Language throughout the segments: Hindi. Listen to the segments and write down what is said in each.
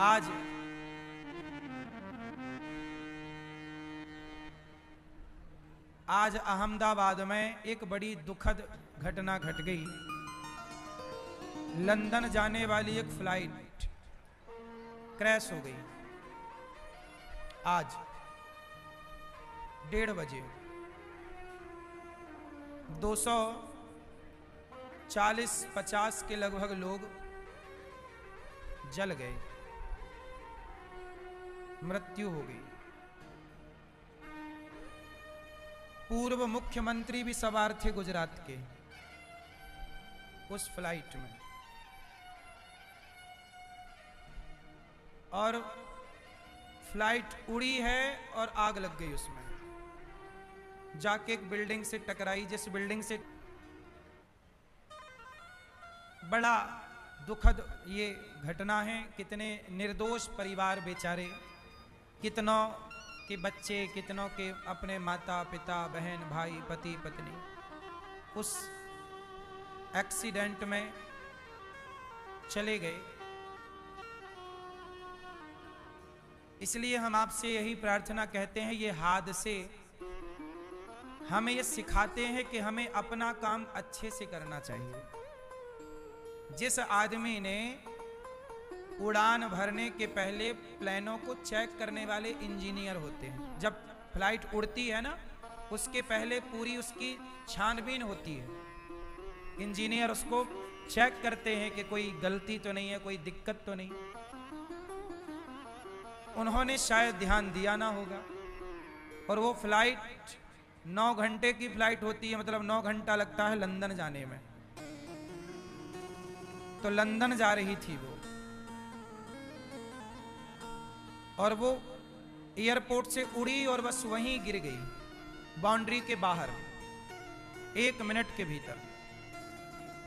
आज अहमदाबाद में एक बड़ी दुखद घटना घट गई। लंदन जाने वाली एक फ्लाइट क्रैश हो गई आज 1:30 बजे। 240-50 के लगभग लोग जल गए, मृत्यु हो गई। पूर्व मुख्यमंत्री भी सवार थे गुजरात के उस फ्लाइट में, और फ्लाइट उड़ी है और आग लग गई उसमें, जाके एक बिल्डिंग से टकराई, जिस बिल्डिंग से बड़ा दुखद ये घटना है। कितने निर्दोष परिवार बेचारे, कितनों के बच्चे, कितनों के अपने माता पिता बहन भाई पति पत्नी उस एक्सीडेंट में चले गए। इसलिए हम आपसे यही प्रार्थना कहते हैं, ये हादसे हमें ये सिखाते हैं कि हमें अपना काम अच्छे से करना चाहिए। जिस आदमी ने उड़ान भरने के पहले प्लेनों को चेक करने वाले इंजीनियर होते हैं, जब फ्लाइट उड़ती है ना उसके पहले पूरी उसकी छानबीन होती है। इंजीनियर उसको चेक करते हैं कि कोई गलती तो नहीं है, कोई दिक्कत तो नहीं। उन्होंने शायद ध्यान दिया ना होगा, और वो फ्लाइट 9 घंटे की फ्लाइट होती है, मतलब 9 घंटा लगता है लंदन जाने में। तो लंदन जा रही थी वो, और वो एयरपोर्ट से उड़ी और बस वहीं गिर गई, बाउंड्री के बाहर 1 मिनट के भीतर।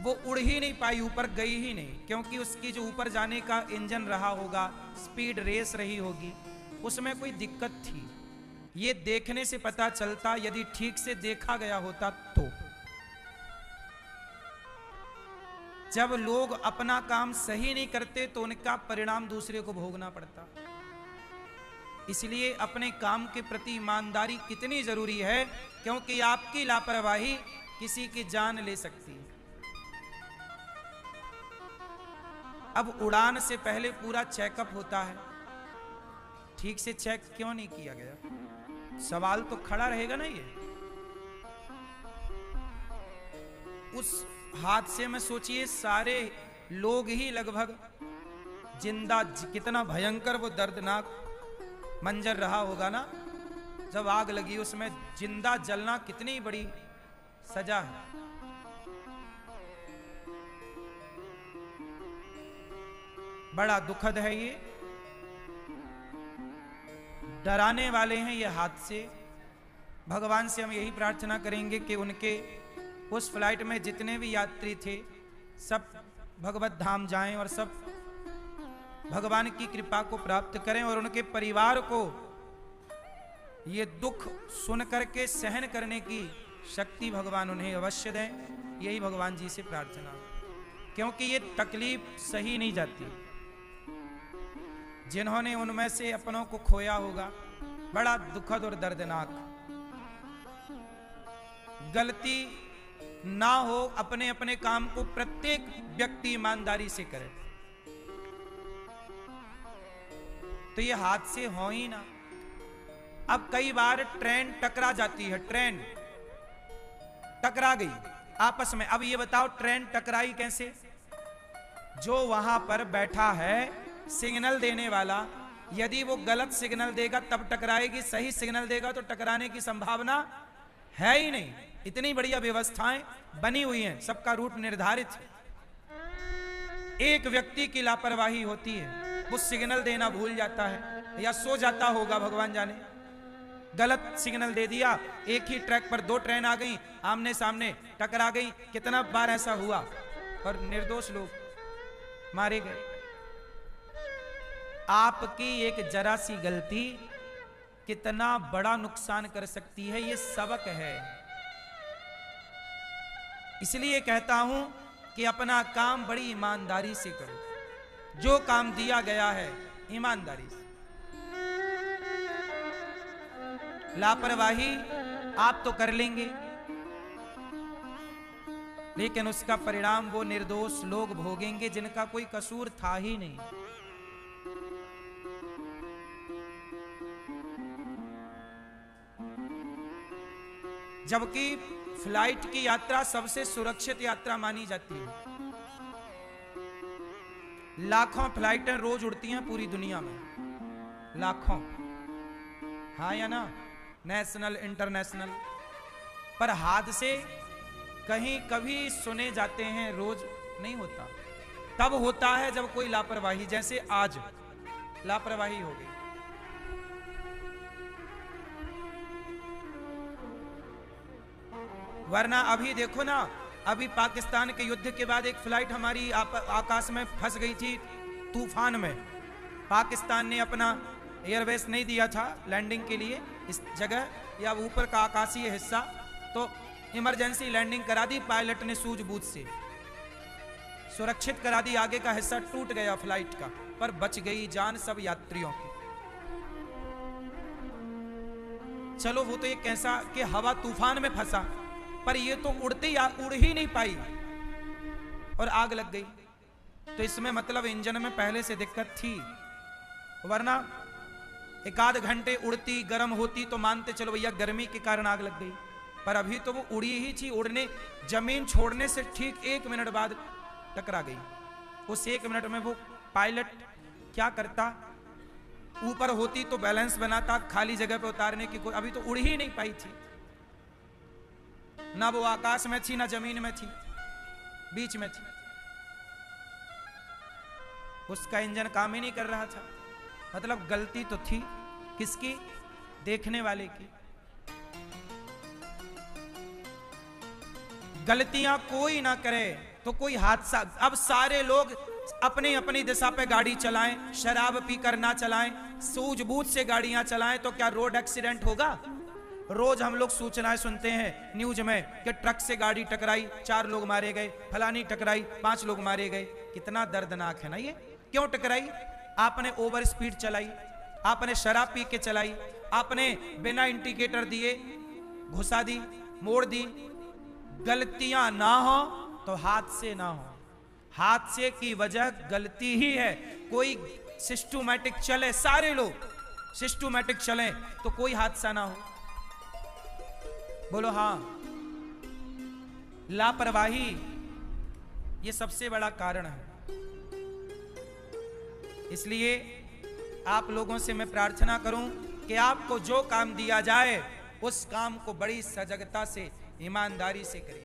वो उड़ ही नहीं पाई, ऊपर गई ही नहीं, क्योंकि उसकी जो ऊपर जाने का इंजन रहा होगा, स्पीड रेस रही होगी, उसमें कोई दिक्कत थी। ये देखने से पता चलता, यदि ठीक से देखा गया होता तो। जब लोग अपना काम सही नहीं करते तो उनका परिणाम दूसरे को भोगना पड़ता। इसलिए अपने काम के प्रति ईमानदारी कितनी जरूरी है, क्योंकि आपकी लापरवाही किसी की जान ले सकती है। अब उड़ान से पहले पूरा चेकअप होता है, ठीक से चेक क्यों नहीं किया गया? सवाल तो खड़ा रहेगा ना। ये उस हादसे में सोचिए, सारे लोग ही लगभग जिंदा, कितना भयंकर वो दर्दनाक मंजर रहा होगा ना। जब आग लगी उसमें जिंदा जलना कितनी बड़ी सजा है। बड़ा दुखद है ये, डराने वाले हैं ये हादसे। भगवान से हम यही प्रार्थना करेंगे कि उनके उस फ्लाइट में जितने भी यात्री थे सब भगवत धाम जाएं और सब भगवान की कृपा को प्राप्त करें, और उनके परिवार को ये दुख सुन करके सहन करने की शक्ति भगवान उन्हें अवश्य दें। यही भगवान जी से प्रार्थना, क्योंकि ये तकलीफ सही नहीं जाती। जिन्होंने उनमें से अपनों को खोया होगा, बड़ा दुखद और दर्दनाक। गलती ना हो, अपने अपने काम को प्रत्येक व्यक्ति ईमानदारी से करे, तो ये हादसे हो ही ना। अब कई बार ट्रेन टकरा जाती है, ट्रेन टकरा गई आपस में। अब ये बताओ ट्रेन टकराई कैसे? जो वहां पर बैठा है सिग्नल देने वाला, यदि वो गलत सिग्नल देगा तब टकराएगी, सही सिग्नल देगा तो टकराने की संभावना है ही नहीं। इतनी बढ़िया व्यवस्थाएं बनी हुई हैं, सबका रूट निर्धारित है। एक व्यक्ति की लापरवाही होती है, वो सिग्नल देना भूल जाता है या सो जाता होगा, भगवान जाने, गलत सिग्नल दे दिया। एक ही ट्रैक पर 2 ट्रेन आ गई, आमने सामने टकरा गई। कितना बार ऐसा हुआ, और निर्दोष लोग मारे गए। आपकी एक जरा सी गलती कितना बड़ा नुकसान कर सकती है, ये सबक है। इसलिए कहता हूं कि अपना काम बड़ी ईमानदारी से करो। जो काम दिया गया है ईमानदारी से। लापरवाही आप तो कर लेंगे, लेकिन उसका परिणाम वो निर्दोष लोग भोगेंगे जिनका कोई कसूर था ही नहीं। जबकि फ्लाइट की यात्रा सबसे सुरक्षित यात्रा मानी जाती है। लाखों फ्लाइटें रोज उड़ती हैं पूरी दुनिया में, लाखों, हाँ या ना, नेशनल इंटरनेशनल। पर हादसे कहीं कभी सुने जाते हैं, रोज नहीं होता। तब होता है जब कोई लापरवाही, जैसे आज लापरवाही हो गई। वरना अभी देखो ना, अभी पाकिस्तान के युद्ध के बाद एक फ्लाइट हमारी आकाश में फंस गई थी तूफान में। पाकिस्तान ने अपना एयरवेस नहीं दिया था लैंडिंग के लिए इस जगह, या ऊपर का आकाशीय हिस्सा, तो इमरजेंसी लैंडिंग करा दी पायलट ने सूझबूझ से, सुरक्षित करा दी। आगे का हिस्सा टूट गया फ्लाइट का, पर बच गई जान सब यात्रियों की। चलो वो तो एक ऐसा कि हवा तूफान में फंसा, पर ये तो उड़ ही नहीं पाई और आग लग गई। तो इसमें मतलब इंजन में पहले से दिक्कत थी, वरना एक आध घंटे उड़ती गर्म होती तो मानते चलो भैया गर्मी के कारण आग लग गई। पर अभी तो वो उड़ी ही थी, उड़ने जमीन छोड़ने से ठीक 1 मिनट बाद टकरा गई। उस 1 मिनट में वो पायलट क्या करता, ऊपर होती तो बैलेंस बनाता, खाली जगह पे उतारने की कोई, अभी तो उड़ ही नहीं पाई थी। ना वो आकाश में थी ना जमीन में थी, बीच में थी। उसका इंजन काम ही नहीं कर रहा था। मतलब गलती तो थी किसकी, देखने वाले की। गलतियां कोई ना करे तो कोई हादसा। अब सारे लोग अपनी अपनी दिशा पे गाड़ी चलाएं, शराब पीकर ना चलाएं, सूझबूझ से गाड़ियां चलाएं, तो क्या रोड एक्सीडेंट होगा? रोज हम लोग सूचनाएं सुनते हैं न्यूज में कि ट्रक से गाड़ी टकराई, 4 लोग मारे गए, फलानी टकराई, 5 लोग मारे गए। कितना दर्दनाक है ना ये। क्यों टकराई? आपने ओवर स्पीड चलाई, आपने शराब पी के चलाई, आपने बिना इंडिकेटर दिए घुसा दी, मोड़ दी। गलतियां ना हो तो हादसे ना हो। हादसे की वजह गलती ही है। कोई सिस्टमैटिक चले, सारे लोग सिस्टमैटिक चले तो कोई हादसा ना हो। बोलो हाँ। लापरवाही ये सबसे बड़ा कारण है। इसलिए आप लोगों से मैं प्रार्थना करूं कि आपको जो काम दिया जाए उस काम को बड़ी सजगता से, ईमानदारी से करें।